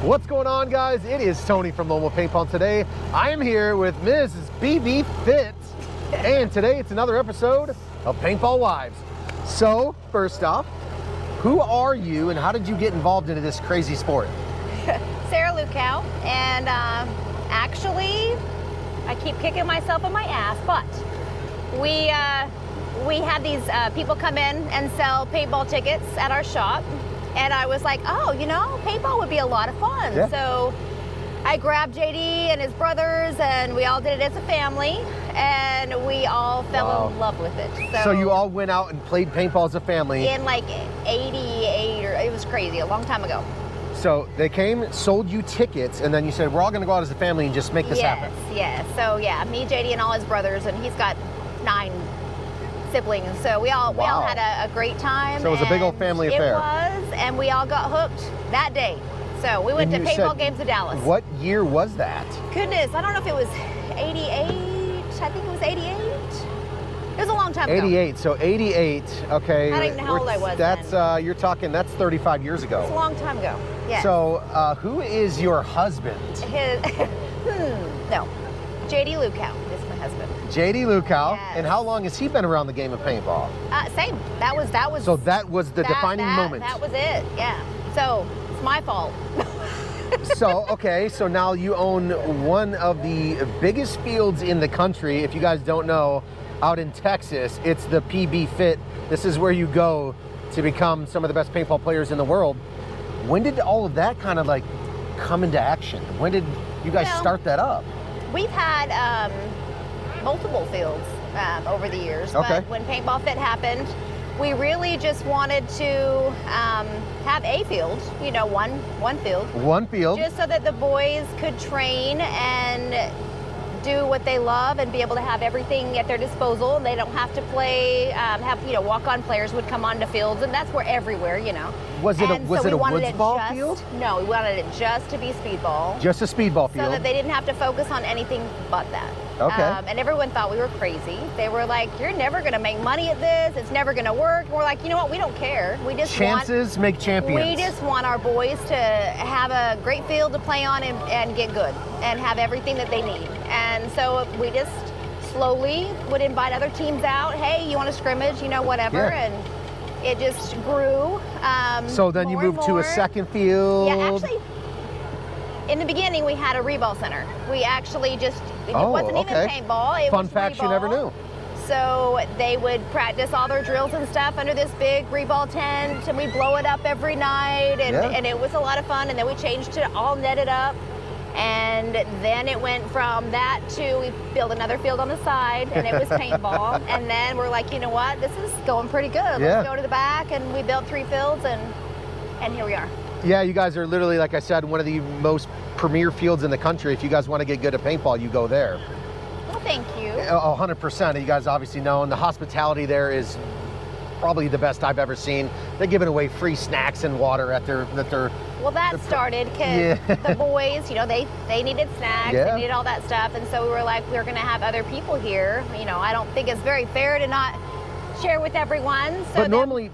What's going on, guys? It is Tony from Lone Wolf Paintball. Today I am here with Mrs. BB Fit, and today it's another episode of Paintball Wives. So first off, who are you and how did you get involved into this crazy sport? Sarah Luckau, and actually I keep kicking myself in my ass, but we had these people come in and sell paintball tickets at our shop. And I was like, oh, you know, paintball would be a lot of fun. Yeah. So I grabbed JD and his brothers, and we all did it as a family, and we all fell in love with it. So you all went out and played paintball as a family? In like 88, or it was crazy, a long time ago. So they came, sold you tickets, and then you said, we're all gonna go out as a family and just make this happen. Yes, so yeah, me, JD, and all his brothers, and he's got 9 siblings, so we all had a great time. So it was a big old family affair. It was, and we all got hooked that day. So we went to paintball games in Dallas. What year was that? Goodness, I don't know if it was 88. I think it was 88. It was a long time ago. 88. So 88. Okay. I don't even know how old I was That's then. You're talking. That's 35 years ago. It's a long time ago. Yeah. So who is your husband? No, JD Luckau is my husband. JD Luckau. Yes. And how long has he been around the game of paintball? Same. That was. So that was the defining moment. That was it. Yeah. So it's my fault. So, okay, so now you own one of the biggest fields in the country. If you guys don't know, out in Texas, it's the PB Fit. This is where you go to become some of the best paintball players in the world. When did all of that kind of like come into action? When did you guys start that up? We've had multiple fields over the years, okay. But when Paintball Fit happened, we really just wanted to have a field, you know, one field. One field. Just so that the boys could train and do what they love and be able to have everything at their disposal. And they don't have to play, walk-on players would come onto fields, and that's where everywhere, you know. Was it a woods ball field? No, we wanted it just to be speedball. Just a speedball field. So that they didn't have to focus on anything but that. Okay. And everyone thought we were crazy. They were like, you're never going to make money at this. It's never going to work. And we're like, you know what? We don't care. We just Chances make champions. We just want our boys to have a great field to play on and get good and have everything that they need. And so we just slowly would invite other teams out. Hey, you want to scrimmage? You know, whatever. Yeah. And it just grew. So then you moved to a second field. Yeah, actually, in the beginning, we had a reball center. We actually just, it wasn't even paintball. It Fun was fact you never knew. So they would practice all their drills and stuff under this big reball tent, and we blow it up every night, and it was a lot of fun. And then we changed to all netted up. And then it went from that to we built another field on the side, and it was paintball. And then we're like, you know what? This is going pretty good. Yeah. Let's go to the back, and we built 3 fields, and here we are. Yeah, you guys are literally, like I said, one of the most premier fields in the country. If you guys want to get good at paintball, you go there. Well, thank you. 100%. You guys obviously know, and the hospitality there is probably the best I've ever seen. They're giving away free snacks and water at their well, that started because the boys, you know, they needed snacks, they needed all that stuff, and so we were like, we're going to have other people here. You know, I don't think it's very fair to not share with everyone. So but normally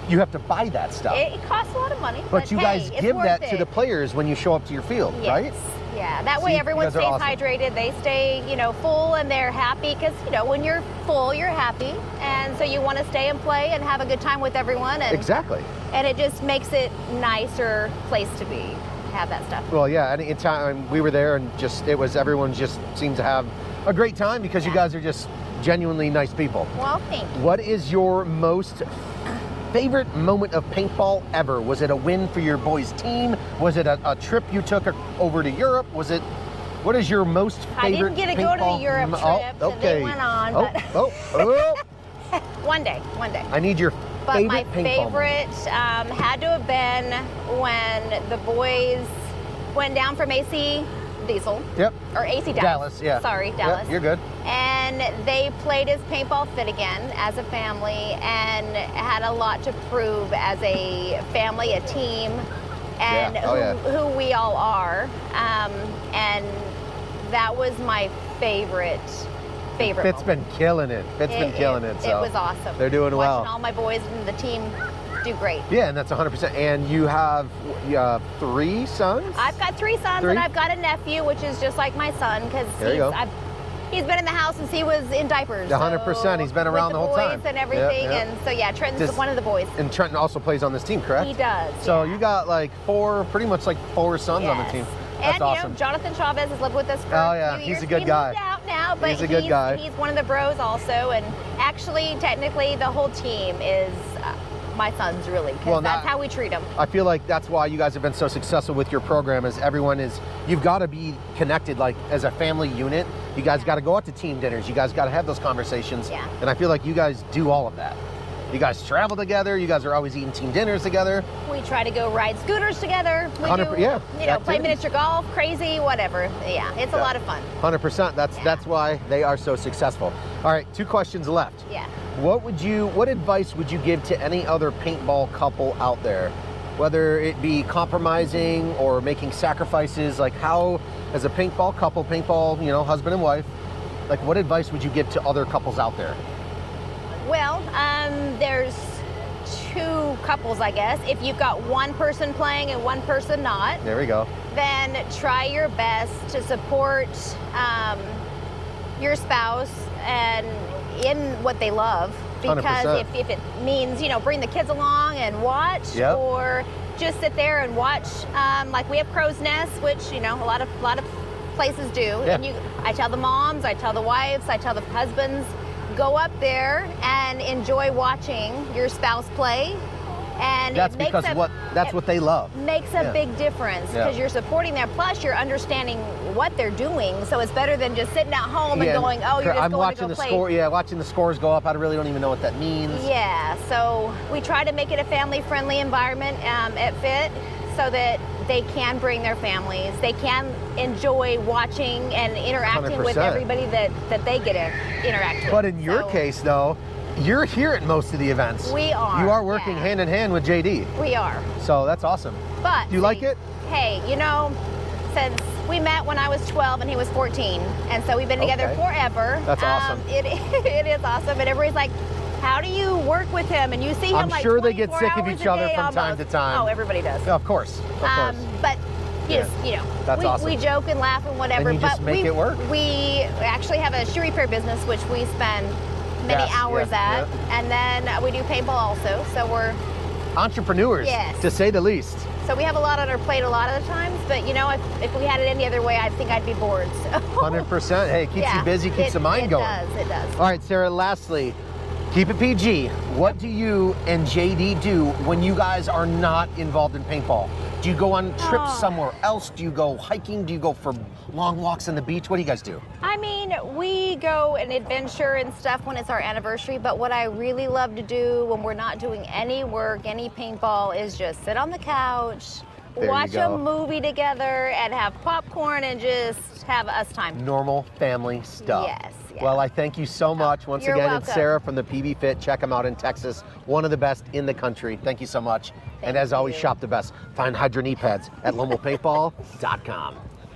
you have to buy that stuff. It costs a lot of money. But you guys give that to the players when you show up to your field, right? Yeah, that way everyone stays hydrated, they stay, you know, full, and they're happy, because, you know, when you're full, you're happy, and so you want to stay and play and have a good time with everyone. And, exactly. And it just makes it nicer place to be, have that stuff. Well, yeah, anytime we were there, and everyone just seemed to have a great time, because you guys are just genuinely nice people. Well, thank you. What is your most favorite moment of paintball ever? Was it a win for your boys' team? Was it a trip you took over to Europe? What is your most favorite? I didn't get to go to the Europe trip, so they went on. One day. I need your but favorite my paintball favorite had to have been when the boys went down from AC Diesel. Yep. Or AC Dallas. Yeah. Sorry, Dallas. Yep, you're good. And they played as Paintball Fit again as a family, and had a lot to prove as a family, a team, and who we all are. And that was my favorite Fit's been killing it. So it was awesome. they're doing well. Watching all my boys and the team do great. Yeah, and that's 100%. And you have 3 sons? I've got 3 sons, and I've got a nephew, which is just like my son, because he's been in the house since he was in diapers. 100%. So He's been around the whole time. and everything, Yeah. and so yeah, Trenton's one of the boys. And Trenton also plays on this team, correct? He does. So you got like 4 sons on the team. That's and awesome. You know, Jonathan Chavez has lived with us for a few years. He's a good guy. He moved out now, but he's a good guy. He's one of the bros also, and actually, technically, the whole team is my sons, really, because that's how we treat them. I feel like that's why you guys have been so successful with your program, is you've got to be connected, like as a family unit. You guys got to go out to team dinners. You guys got to have those conversations. Yeah. And I feel like you guys do all of that. You guys travel together. You guys are always eating team dinners together. We try to go ride scooters together. We play miniature golf, crazy, whatever. Yeah, it's a lot of fun. 100%. That's why they are so successful. All right, 2 questions left. Yeah. What advice would you give to any other paintball couple out there? Whether it be compromising or making sacrifices, like how, as a paintball couple, husband and wife, like what advice would you give to other couples out there? Well, there's 2 couples, I guess. If you've got one person playing and one person not, there we go. Then try your best to support your spouse and in what they love. Because if it means, bring the kids along and watch, or just sit there and watch, like we have crow's nests, which a lot of places do. Yeah. And I tell the moms, I tell the wives, I tell the husbands, go up there and enjoy watching your spouse play. And that's what they love. Makes a big difference because you're supporting them. Plus, you're understanding what they're doing. So it's better than just sitting at home and going, "Oh, you're just going to go play." Watching the scores go up. I really don't even know what that means. Yeah. So we try to make it a family-friendly environment at Fit, so that they can bring their families. They can enjoy watching and interacting 100%. with everybody that they get to interact with. But in your case, though, you're here at most of the events. We are. You are working hand in hand with JD. We are. So that's awesome. But do you like it? Hey, since we met when I was 12 and he was 14, and so we've been together forever. That's awesome. It is awesome, and everybody's like, how do you work with him? And you see him I'm sure they get sick of each other from time to time. Oh, everybody does. Yeah, of course. But that's awesome. We joke and laugh and whatever. And you just make it work. We actually have a shoe repair business, which we spend many hours at, and then we do paintball also. So we're entrepreneurs, to say the least. So we have a lot on our plate a lot of the times, but if we had it any other way, I think I'd be bored. So. 100%. Hey, it keeps you busy, keeps the mind going. It does. All right, Sarah, lastly, keep it PG. What do you and JD do when you guys are not involved in paintball? Do you go on trips somewhere else? Do you go hiking? Do you go for long walks on the beach? What do you guys do? I mean, we go and adventure and stuff when it's our anniversary, but what I really love to do when we're not doing any work, any paintball, is just sit on the couch, watch a movie together, and have popcorn and just have us time. Normal family stuff. Yes. Yeah. Well, I thank you so much. Once again, welcome. It's Sarah from the PB Fit. Check them out in Texas. One of the best in the country. Thank you so much. And as always, shop the best. Find Hydro knee pads at lonewolfpaintball.com.